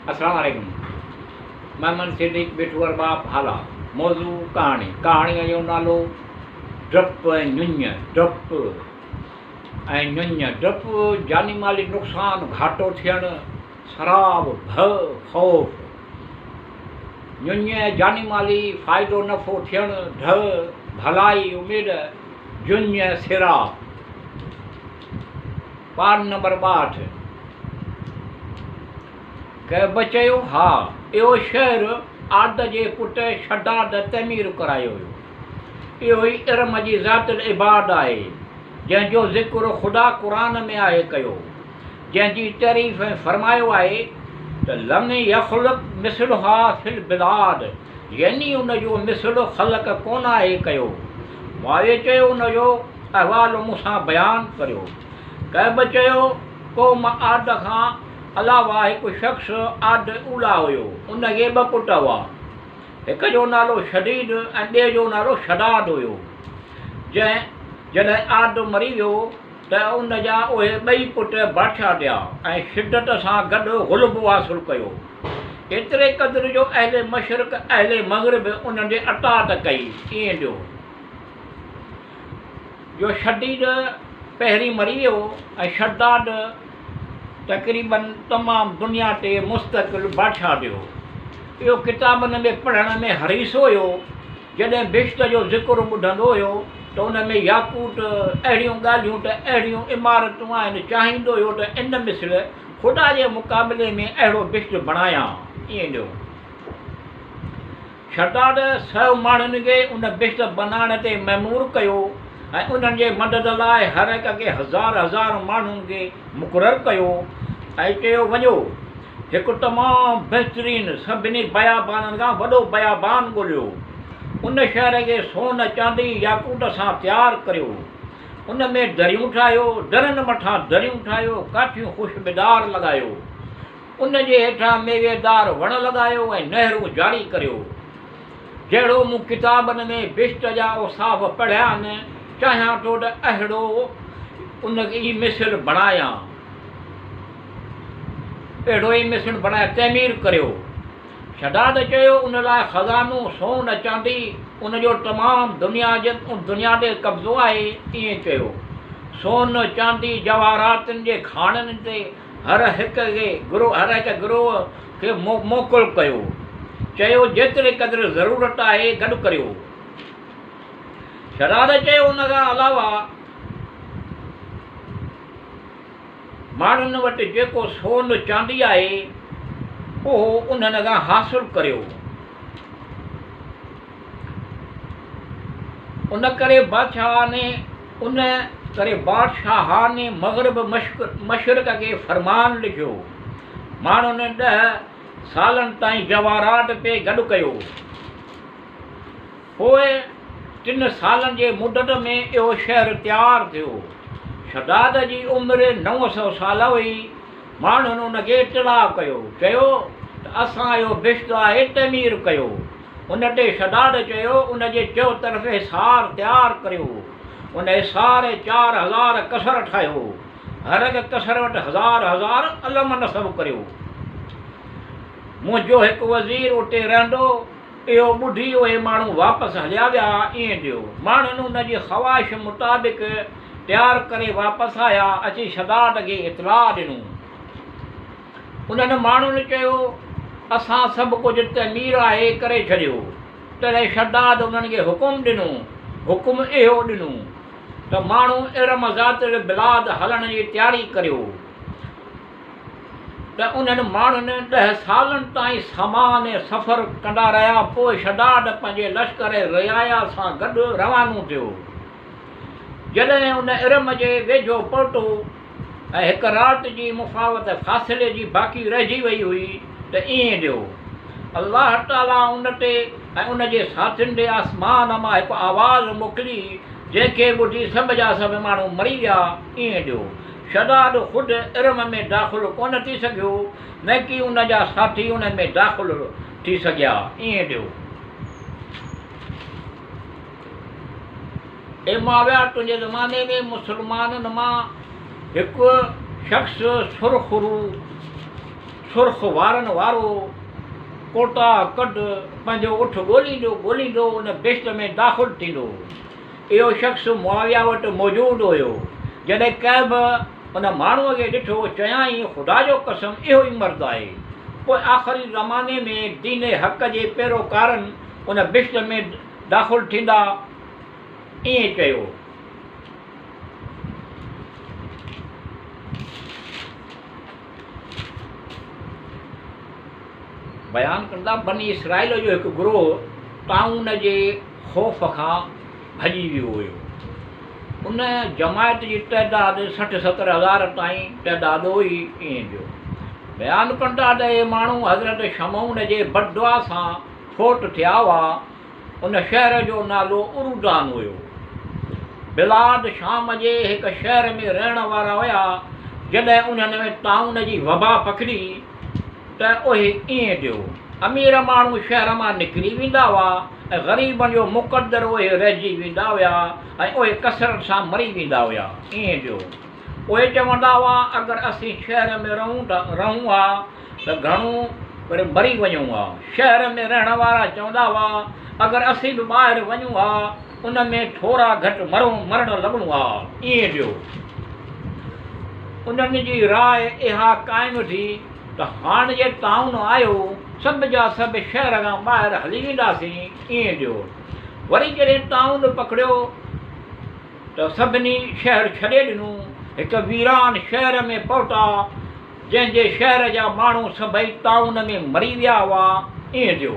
अस्सलाम वालेकुम। मैं सिद्दीक बिठूअर बाप हाला। मौजू कहाणीअ जो नालो डपु ऐं नुञ। डपु ऐं नुञ। डपु जानी माली नुक़सान घाटो थियणु, शराब भउ ख़ौफ़। नुञ जानी माली फ़ाइदो नफ़ो थियणु, ढ भलाई उमेद, जुञ सिरा। पाठ नंबर 62। कंहिं चयो, हा इहो शहरु आद जे पुट शदाद तमीर करायो हुयो। इहो ई इरम जी ज़ातिल इबाद आहे, जंहिंजो ज़िक्र ख़ुदा क़ुरान में आहे कयो, जंहिंजी तारीफ़ फ़रमायो आहे त लम यख़्लुक़ मिस्लुहा फ़िल बिलाद, यानी उनजो मिसल ख़लक़ कोन आहे कयो। माए चयो, उनजो अहवाल मूंसां बयानु करियो। कंहिं चयो, क़ौम आद खां अलावा हिकु शख़्स आद उला हुयो, उनखे ॿ पुट हुआ। हिक जो नालो शदीद ऐं ॿिए जो नालो शदाद हुयो। जॾहिं आद मरी वियो त उन जा उहे ॿई पुट बादशाह ॾिया ऐं शिदत सां गॾु ग़ुल्ब हासिलु कयो। एतिरे क़द्र जो अहले मशरिक़ अहले मग़रिब उन्हनि जे अटाट कई। ईअं जो शदीद पहिरीं मरी वियो ऐं शदाद तक़रीबन तमामु दुनिया ते मुस्तक़िल बादशाह ॾियो। इहो किताबनि में पढ़ण में हरीसो हुयो। जॾहिं बिश्त जो ज़िक्र ॿुधंदो हुयो त उन में याकूट अहिड़ियूं ॻाल्हियूं त अहिड़ियूं इमारतूं आहिनि, चाहींदो हुयो त इन मिसल ख़ुदा जे मुक़ाबले में अहिड़ो बिश्त बणायां। ईअं ॾियो शदाद 100 माण्हुनि खे उन बिश्त बनाइण ते मइमूर कयो ऐं उन्हनि जे मदद लाइ हर हिक खे हज़ार माण्हुनि खे मुक़ररु कयो ऐं चयो, वञो हिकु तमामु बहितरीनु सभिनी बयाबाननि खां वॾो बयाबान ॻोल्हियो। उन शहर खे सोन चांदी याकूट सां तयारु करियो। उन में दरियूं ठाहियो, दरनि मथां दरियूं ठाहियो, काठियूं ख़ुशबूदार लॻायो। उन जे हेठां मेवेदार वण लॻायो ऐं नहरूं जारी करियो। जहिड़ो मूं किताबनि में बिश्त जा औसाफ़ पढ़िया आहिनि, चाहियां थो त अहिड़ो उन ई मिसल बणायां। अहिड़ो ई मिसल बणाए तमीर करियो। शदाद चयो, उन लाइ ख़ज़ानो सोन चांदी उनजो तमामु दुनिया ते कब्ज़ो आहे। ईअं चयो, सोन चांदी जवाहरातनि जे खाणनि ते हर हिक गिरोह खे मोकिल कयो। चयो, जेतिरे क़द्र ज़रूरत आहे गॾु करियो। शदाद चयो, उन खां अलावा माण्हुनि वटि जेको सोन चांदी आहे उहो उन्हनि खां हासिलु करियो। उन करे बादशाह ने मग़रिब मशरिक़ खे फ़रमान लिखियो, माण्हुनि 10 सालनि ताईं जवाहरात पे गॾु कयो। पोइ 3 सालनि जे मुदत में इहो शहरु तयारु थियो। शदाद जी उमिरि 900 साल हुई। माण्हुनि उनखे इतिलाउ कयो, चयो त असां इहो बिश्त आहे तमीर कयो। उन ते शदाद चयो, उन जे चौतरफ़ हिसार तयारु करियो। उन हिसार 4000 कसर ठाहियो। हर हिक कसर वटि हज़ार अलम नसब करियो। मुंहिंजो हिकु वज़ीर उते रहंदो। इहो ॿुधी उहे माण्हू वापसि हलिया विया। ईअं ॾियो माण्हुनि उन जी ख़्वाहिश मुताबिक़ तयारु करे वापसि आया। अची शदाद खे इतलाउ ॾिनूं। उन्हनि माण्हुनि चयो, असां सभु कुझु तमीर आहे करे छॾियो। तॾहिं शदाद उन्हनि खे हुकुम इहो ॾिनो त माण्हू इरम ज़ातिल बिलाद हलण जी तयारी करियो। त उन्हनि माण्हुनि 10 सालनि ताईं सामान ऐं सफ़र कंदा रहिया। पोइ शदाद पंहिंजे लश्कर रियाया सां गॾु रवानो थियो। जॾहिं उन इरम जे वेझो पहुतो ऐं हिकु राति जी मुफ़ावत फ़ासिले जी बाक़ी रहिजी वई हुई, त ईअं ॾियो अल्लाह ताला उन ते ऐं उन जे साथियुनि ते आसमान मां हिकु आवाज़ मोकिली, जंहिंखे ॿुधी सभ जा सभु माण्हू मरी विया। ईअं ॾियो शदाद ख़ुदि इरम में दाख़िलु कोन थी सघियो, न कि उन जा साथी उन में दाख़िलु थी सघिया। ईअं ॾियो माविया, तुंहिंजे ज़माने में मुसलमाननि मां हिकु शख़्स सुरख़ुरू सुर्ख वारनि वारो कोटा कढ पंहिंजो उठ ॻोल्हींदो उन बिश्त में दाख़िल थींदो। इहो शख़्स मुआविया वटि मौजूदु हुयो। जॾहिं कंहिं बि उन माण्हूअ खे ॾिठो चयाईं ख़ुदा जो कसम इहो ई मर्द आहे। पोइ आख़िरी ज़माने में दीन हक़ जे पैरोकारनि उन बिश्त में दाख़िल थींदा, ईअं चयो। बयानु कंदा बनी इसराइल जो हिकु गिरोह ताउन जे ख़ौफ़ खां भॼी वियो हुयो। उन जमायत जी तइदाद 60-70 हज़ार ताईं तइदाद हुई। ईअं जो बयानु कंदा त इहे माण्हू हज़रत शमऊन जे बददुआ सां फोट थिया हुआ। उन शहर जो नालो उरूदान हुयो। बिलाद शाम जे हिकु शहर में रहण वारा हुया। जॾहिं उन्हनि में ताउन जी वबा पकड़ी त उहे ईअं ॾियो, अमीर माण्हू शहर मां निकिरी वेंदा हुआ ऐं ग़रीबनि जो मुक़दर उहे रहिजी वेंदा हुआ ऐं उहे कसरत सां मरी वेंदा हुआ। ईअं ॾियो उहे चवंदा हुआ अगरि असीं शहर में रहूं हा त घणो पर मरी वञूं हा। शहर में रहण वारा चवंदा हुआ अगरि असीं बि ॿाहिरि वञूं हा उन में थोरा घटि मरण लॻणो आहे। ईअं ॾियो उन्हनि जी राय इहा क़ाइमु थी त हाणे जे ताउन आयो सभु जा सभु शहर खां ॿाहिरि हली वेंदासीं। ईअं ॾियो वरी जॾहिं ताउन पकड़ियो त सभिनी शहर छॾे ॾिनो, हिकु वीरान शहर में पहुता जंहिंजे शहर जा माण्हू सभई ताउन में मरी विया हुआ। ईअं ॾियो